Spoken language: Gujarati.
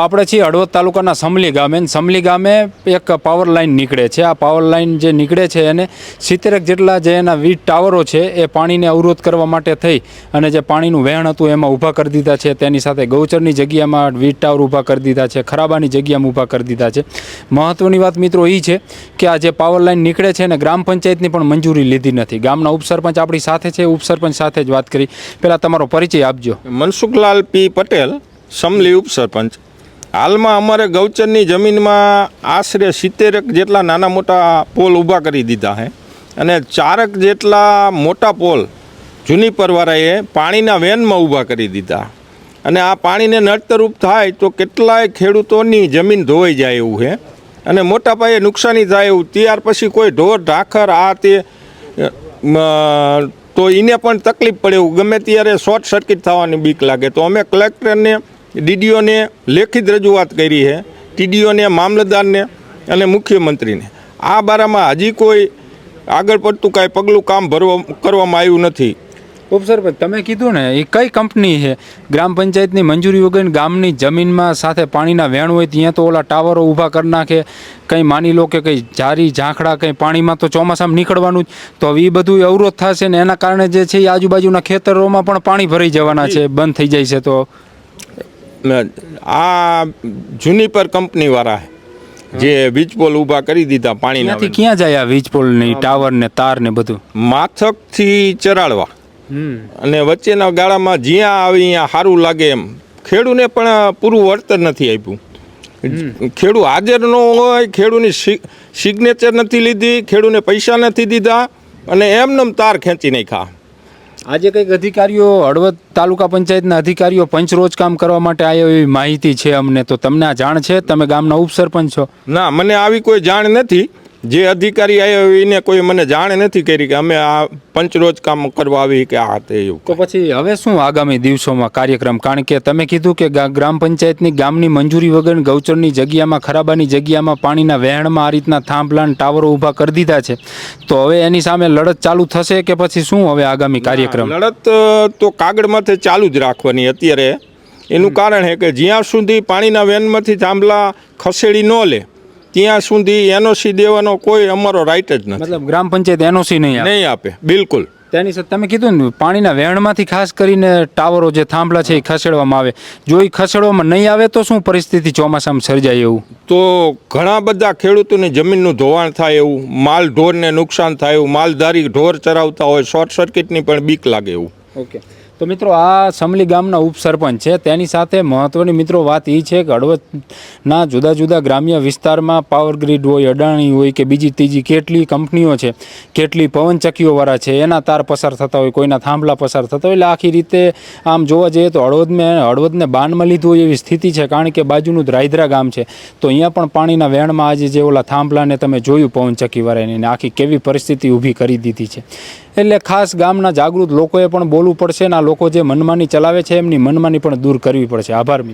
આપણે છીએ હળવદ તાલુકાના સમલી ગામે સમલી ગામે એક પાવર લાઇન નીકળે છે। આ પાવર લાઇન જે નીકળે છે એને 70 જેટલા જે એના વીજ ટાવરો છે એ પાણીને અવરોધ કરવા માટે થઈ અને જે પાણીનું વહેણ હતું એમાં ઊભા કરી દીધા છે। તેની સાથે ગૌચરની જગ્યામાં વીજ ટાવર ઊભા કરી દીધા છે, ખરાબાની જગ્યામાં ઊભા કરી દીધા છે। મહત્વની વાત મિત્રો એ છે કે આ જે પાવર લાઇન નીકળે છે એને ગ્રામ પંચાયતની પણ મંજૂરી લીધી નથી। ગામના ઉપસરપંચ આપણી સાથે છે, ઉપસરપંચ સાથે જ વાત કરી। પહેલાં તમારો પરિચય આપજો। મનસુખલાલ પી પટેલ, સમલી ઉપસરપંચ। હાલમાં અમારે ગૌચરની જમીનમાં આશરે 70 જેટલા નાના મોટા પોલ ઊભા કરી દીધા છે અને 4 જેટલા મોટા પોલ જૂની પરવારાએ પાણીના વેનમાં ઊભા કરી દીધા અને આ પાણીને નડતરૂપ થાય તો કેટલાય ખેડૂતોની જમીન ધોવાઈ જાય એવું છે અને મોટા પાયે નુકસાની થાય એવું। ત્યાર પછી કોઈ ઢોર ઢાખર આ તે તો એને પણ તકલીફ પડે એવું, ગમે ત્યારે શોર્ટ સર્કિટ થવાની બીક લાગે। તો અમે કલેક્ટરને, ડીડીઓને લેખિત રજૂઆત કરી છે, ટીડીઓને, મામલતદારને અને મુખ્યમંત્રીને। આ બારામાં હજી કોઈ આગળ પડતું કાંઈ પગલું કામ કરવામાં આવ્યું નથી। ઉપસરપંચ, તમે કીધું ને એ કઈ કંપની છે? ગ્રામ પંચાયતની મંજૂરી વગર ગામની જમીનમાં સાથે પાણીના વહેણ હોય ત્યાં તો ઓલા ટાવરો ઊભા કરી નાખે। કંઈ માની લો કે કંઈ જારી ઝાંખડા કંઈ પાણીમાં તો ચોમાસામાં નીકળવાનું જ, તો હવે એ બધું અવરોધ થશે ને એના કારણે જે છે એ આજુબાજુના ખેતરોમાં પણ પાણી ભરાઈ જવાના છે, બંધ થઈ જાય છે। તો આ જુનિપર કંપનીવાળા જે વીજ પોલ ઊભા કરી દીધા પાણીના, ક્યાં જાય આ વીજ પોલની ટાવર ને તાર ને બધું? માથકથી ચરાડવા અને વચ્ચેના ગાળામાં જ્યાં આવી ત્યાં સારું લાગે એમ ખેડૂને પણ પૂરું વળતર નથી આપ્યું। ખેડૂ હાજર ન હોય, ખેડૂની સિગ્નેચર નથી લીધી, ખેડૂને પૈસા નથી દીધા અને એમને તાર ખેંચી નાખ્યા। આજે કંઈક અધિકારીઓ, હળવદ તાલુકા પંચાયતના અધિકારીઓ પંચરોજ કામ કરવા માટે આવ્યો એવી માહિતી છે અમને। તો તમને આ જાણ છે? તમે ગામના ઉપસરપંચ છો? ના, મને આવી કોઈ જાણ નથી। જે અધિકારી આવ્યો એને કોઈ મને જાણ નથી કરી કે અમે આ પંચરોજ કામ કરવા આવી કે આ તે એવું। તો પછી હવે શું આગામી દિવસોમાં કાર્યક્રમ? કારણ કે તમે કીધું કે ગ્રામ પંચાયતની ગામની મંજૂરી વગર ગૌચરની જગ્યામાં, ખરાબાની જગ્યામાં પાણીના વહેણમાં આ રીતના થાંભલા ટાવરો ઊભા કરી દીધા છે, તો હવે એની સામે લડત ચાલુ થશે કે પછી શું હવે આગામી કાર્યક્રમ? લડત તો કાગળમાંથી ચાલુ જ રાખવાની અત્યારે। એનું કારણ છે કે જ્યાં સુધી પાણીના વેનમાંથી થાંભલા ખસેડી ન લે ત્યાં સુધી એનઓસી દેવાનો કોઈ અમારો રાઈટ જ નથી। મતલબ ગ્રામ પંચાયત એનઓસી નહીં આપે, બિલકુલ। તેની સાથે તમે કીધું ને પાણીના વહેણમાંથી ખાસ કરીને ટાવરો જે થાંભલા છે એ ખસેડવામાં આવે, જો એ ખસેડવામાં નહીં આવે તો શું પરિસ્થિતિ ચોમાસામાં સર્જાય એવું? તો ઘણા બધા ખેડૂતોની જમીનનું ધોવાણ થાય એવું, માલ ઢોરને નુકસાન થાય એવું, માલધારી ઢોર ચરાવતા હોય, શોર્ટ સર્કિટની પણ બીક લાગે એવું। ઓકે, તો મિત્રો આ સમલી ગામના ઉપસરપંચ છે। તેની સાથે મહત્ત્વની મિત્રો વાત એ છે કે હળવદના જુદા જુદા ગ્રામ્ય વિસ્તારમાં પાવર ગ્રીડ હોય, અડાણી હોય કે બીજી ત્રીજી કેટલી કંપનીઓ છે, કેટલી પવનચક્કીઓવાળા છે, એના તાર પસાર થતા હોય, કોઈના થાંભલા પસાર થતા હોય, એટલે આખી રીતે આમ જોવા જઈએ તો હળવદને બાનમાં લીધું હોય એવી સ્થિતિ છે। કારણ કે બાજુનું રાયધરા ગામ છે, તો અહીંયા પણ પાણીના વહેણમાં આજે જે ઓલા થાંભલાને તમે જોયું પવનચક્કીવાળાને આખી કેવી પરિસ્થિતિ ઊભી કરી દીધી છે। એટલે ખાસ ગામના જાગૃત લોકોએ પણ બોલવું પડશે ને આ લોકો જે મનમાની ચલાવે છે એમની મનમાની પણ દૂર કરવી પડશે। આભાર મિત્રો।